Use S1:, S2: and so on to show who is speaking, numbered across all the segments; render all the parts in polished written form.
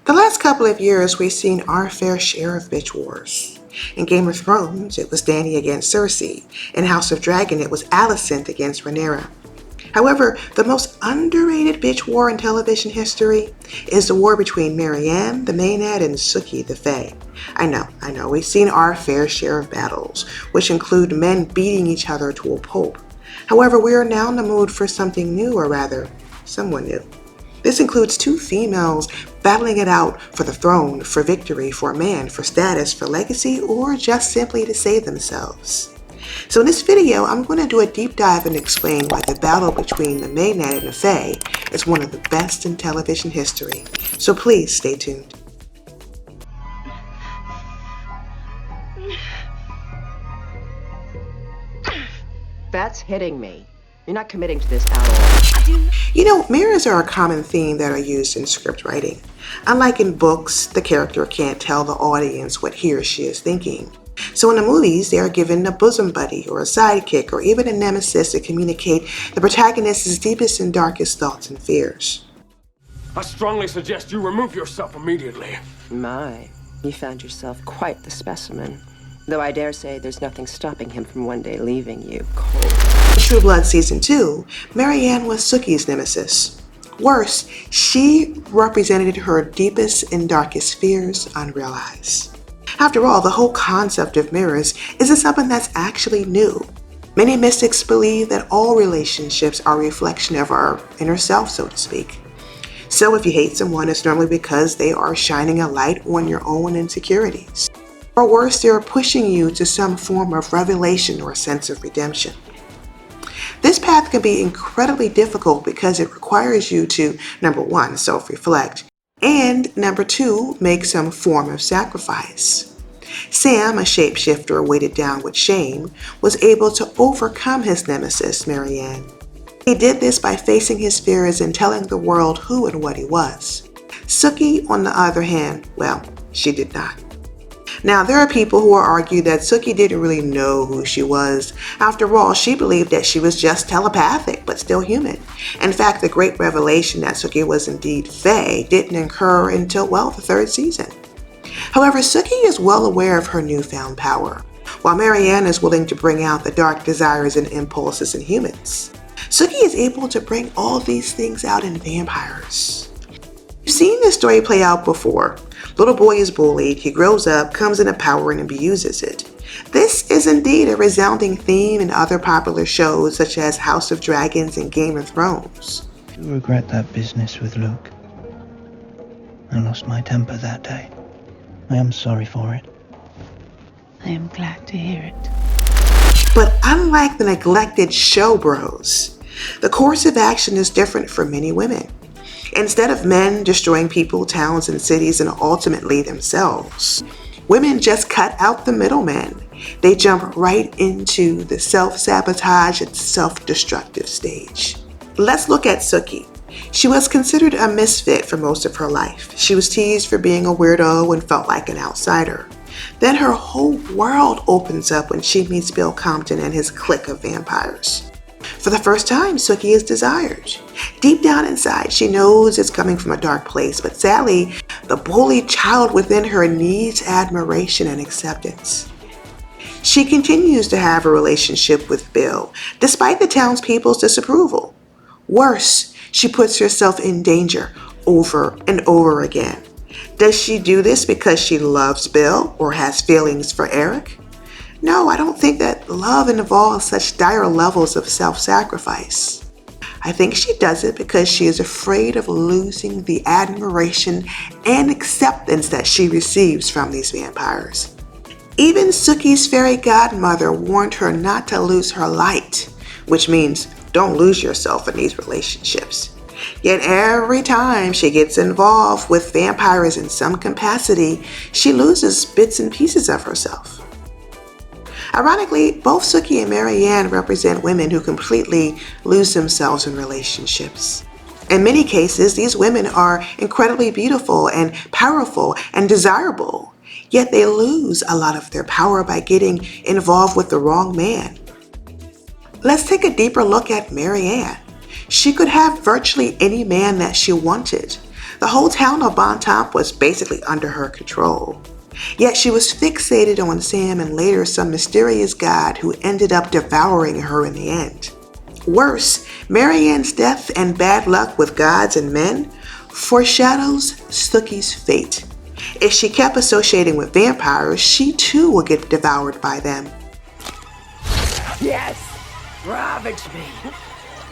S1: The last couple of years, we've seen our fair share of bitch wars. In Game of Thrones, it was Dany against Cercei. In House of Dragon, it was Alicent against Rheana. However, the most underrated bitch war in television history is the war between Maryann the Maenad and Sookie the Fae. I know, we've seen our fair share of battles, which include men beating each other to a pulp. However, we are now in the mood for something new, or rather, someone new. This includes two females battling it out for the throne, for victory, for a man, for status, for legacy, or just simply to save themselves. So in this video, I'm going to do a deep dive and explain why the battle between the Maenad and the Fae is one of the best in television history. So please stay tuned.
S2: That's hitting me. You're not committing to this at all.
S1: You know, mirrors are a common theme that are used in script writing. Unlike in books, the character can't tell the audience what he or she is thinking. So in the movies, they are given a bosom buddy or a sidekick or even a nemesis to communicate the protagonist's deepest and darkest thoughts and fears.
S3: I strongly suggest you remove yourself immediately.
S2: My, you found yourself quite the specimen. Though I dare say there's nothing stopping him from one day leaving you cold.
S1: In True Blood Season 2, Maryann was Sookie's nemesis. Worse, she represented her deepest and darkest fears unrealized. After all, the whole concept of mirrors isn't something that's actually new. Many mystics believe that all relationships are a reflection of our inner self, so to speak. So if you hate someone, it's normally because they are shining a light on your own insecurities. Or worse, they're pushing you to some form of revelation or a sense of redemption. This path can be incredibly difficult because it requires you to, number one, self-reflect, and number two, make some form of sacrifice. Sam, a shapeshifter weighted down with shame, was able to overcome his nemesis, Maryann. He did this by facing his fears and telling the world who and what he was. Sookie, on the other hand, well, she did not. Now, there are people who will argue that Sookie didn't really know who she was. After all, she believed that she was just telepathic, but still human. In fact, the great revelation that Sookie was indeed Fae didn't occur until, well, the third season. However, Sookie is well aware of her newfound power, while Maryann is willing to bring out the dark desires and impulses in humans. Sookie is able to bring all these things out in vampires. You've seen this story play out before. Little boy is bullied, he grows up, comes into power and abuses it. This is indeed a resounding theme in other popular shows such as House of Dragons and Game of Thrones.
S4: I regret that business with Luke. I lost my temper that day. I am sorry for it.
S5: I am glad to hear it.
S1: But unlike the neglected show bros, the course of action is different for many women. Instead of men destroying people, towns, and cities, and ultimately themselves, women just cut out the middlemen. They jump right into the self-sabotage and self-destructive stage. Let's look at Sookie. She was considered a misfit for most of her life. She was teased for being a weirdo and felt like an outsider. Then her whole world opens up when she meets Bill Compton and his clique of vampires. For the first time, Sookie is desired. Deep down inside, she knows it's coming from a dark place, but sadly, the bullied child within her needs admiration and acceptance. She continues to have a relationship with Bill, despite the townspeople's disapproval. Worse, she puts herself in danger over and over again. Does she do this because she loves Bill or has feelings for Eric? No, I don't think that love involves such dire levels of self-sacrifice. I think she does it because she is afraid of losing the admiration and acceptance that she receives from these vampires. Even Sookie's fairy godmother warned her not to lose her light, which means don't lose yourself in these relationships. Yet every time she gets involved with vampires in some capacity, she loses bits and pieces of herself. Ironically, both Sookie and Maryann represent women who completely lose themselves in relationships. In many cases, these women are incredibly beautiful and powerful and desirable, yet they lose a lot of their power by getting involved with the wrong man. Let's take a deeper look at Maryann. She could have virtually any man that she wanted. The whole town of Bontemps was basically under her control. Yet she was fixated on Sam and later some mysterious god who ended up devouring her in the end. Worse, Maryann's death and bad luck with gods and men foreshadows Sookie's fate. If she kept associating with vampires, she too would get devoured by them.
S2: Yes! Ravage me!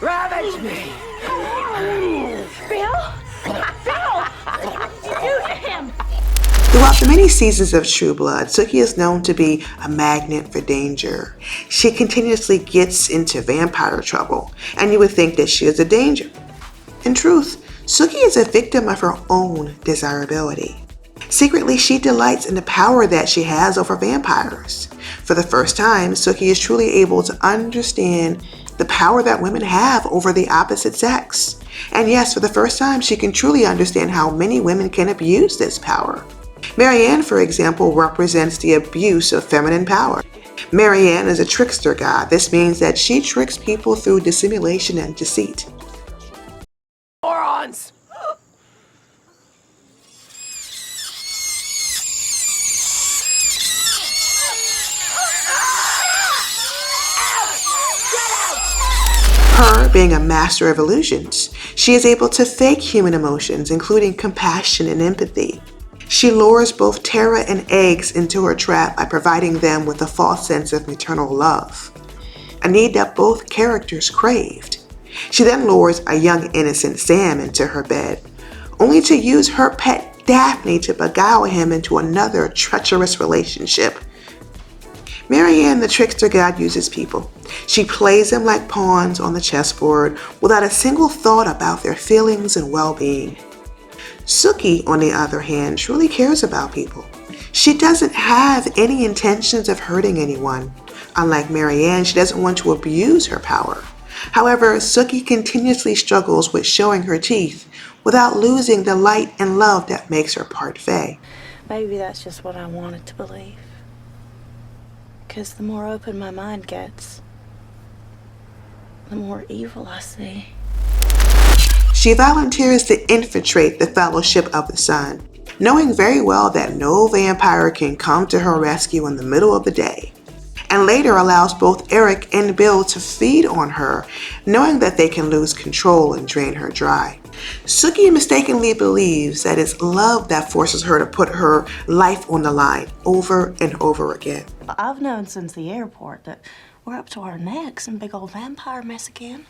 S2: Ravage me!
S5: Bill? Bill! What did you do to him?
S1: Throughout the many seasons of True Blood, Sookie is known to be a magnet for danger. She continuously gets into vampire trouble, and you would think that she is a danger. In truth, Sookie is a victim of her own desirability. Secretly, she delights in the power that she has over vampires. For the first time, Sookie is truly able to understand the power that women have over the opposite sex. And yes, for the first time, she can truly understand how many women can abuse this power. Maryann, for example, represents the abuse of feminine power. Maryann is a trickster god. This means that she tricks people through dissimulation and deceit.
S2: Morons!
S1: Her being a master of illusions, she is able to fake human emotions, including compassion and empathy. She lures both Tara and Eggs into her trap by providing them with a false sense of maternal love, a need that both characters craved. She then lures a young innocent Sam into her bed, only to use her pet Daphne to beguile him into another treacherous relationship. Maryann, the trickster god, uses people. She plays them like pawns on the chessboard without a single thought about their feelings and well-being. Sookie, on the other hand, truly cares about people. She doesn't have any intentions of hurting anyone. Unlike Maryann, she doesn't want to abuse her power. However, Sookie continuously struggles with showing her teeth without losing the light and love that makes her part fae.
S5: Maybe that's just what I wanted to believe. Because the more open my mind gets, the more evil I see.
S1: She volunteers to infiltrate the Fellowship of the Sun, knowing very well that no vampire can come to her rescue in the middle of the day, and later allows both Eric and Bill to feed on her, knowing that they can lose control and drain her dry. Sookie mistakenly believes that it's love that forces her to put her life on the line over and over again.
S5: I've known since the airport that we're up to our necks in big old vampire mess again.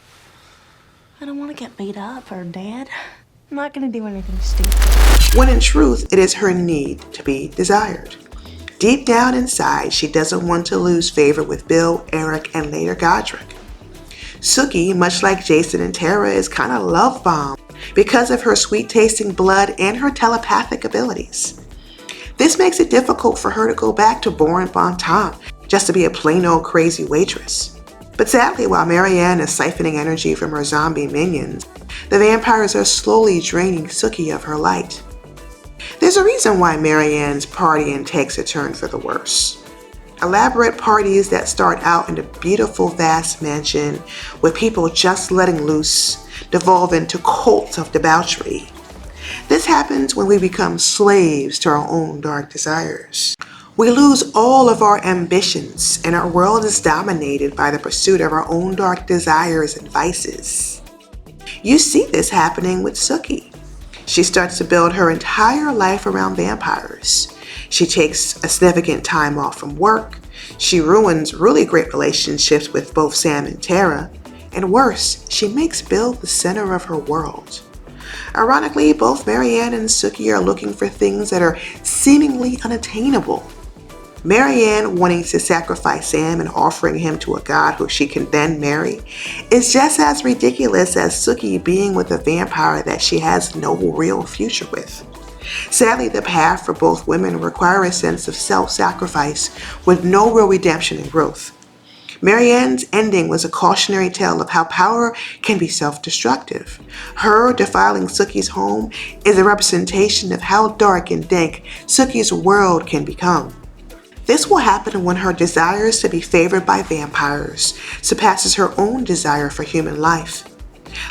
S5: I don't want to get beat up or dead. I'm not going to do anything stupid.
S1: When in truth, it is her need to be desired. Deep down inside, she doesn't want to lose favor with Bill, Eric, and later Godric. Sookie, much like Jason and Tara, is kind of love-bombed because of her sweet-tasting blood and her telepathic abilities. This makes it difficult for her to go back to boring Bontemps just to be a plain old crazy waitress. But sadly, while Maryann is siphoning energy from her zombie minions, the vampires are slowly draining Sookie of her light. There's a reason why Maryann's partying takes a turn for the worse. Elaborate parties that start out in a beautiful, vast mansion with people just letting loose devolve into cults of debauchery. This happens when we become slaves to our own dark desires. We lose all of our ambitions, and our world is dominated by the pursuit of our own dark desires and vices. You see this happening with Sookie. She starts to build her entire life around vampires. She takes a significant time off from work. She ruins really great relationships with both Sam and Tara. And worse, she makes Bill the center of her world. Ironically, both Maryann and Sookie are looking for things that are seemingly unattainable. Maryann wanting to sacrifice Sam and offering him to a god who she can then marry is just as ridiculous as Sookie being with a vampire that she has no real future with. Sadly, the path for both women require a sense of self-sacrifice with no real redemption and growth. Maryann's ending was a cautionary tale of how power can be self-destructive. Her defiling Sookie's home is a representation of how dark and dank Sookie's world can become. This will happen when her desires to be favored by vampires surpasses her own desire for human life.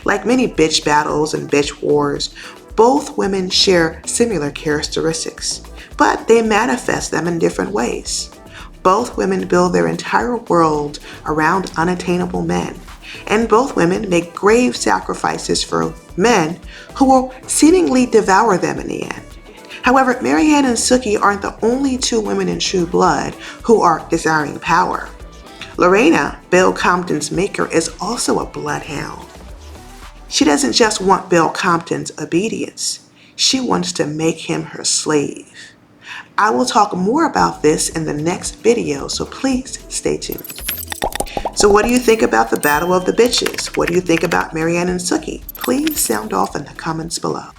S1: Like many bitch battles and bitch wars, Both women share similar characteristics, but they manifest them in different ways. Both women build their entire world around unattainable men, and both women make grave sacrifices for men who will seemingly devour them in the end. However, Maryann and Sookie aren't the only two women in True Blood who are desiring power. Rheana, Bill Compton's maker, is also a bloodhound. She doesn't just want Bill Compton's obedience, she wants to make him her slave. I will talk more about this in the next video, so please stay tuned. So what do you think about the Battle of the Bitches? What do you think about Maryann and Sookie? Please sound off in the comments below.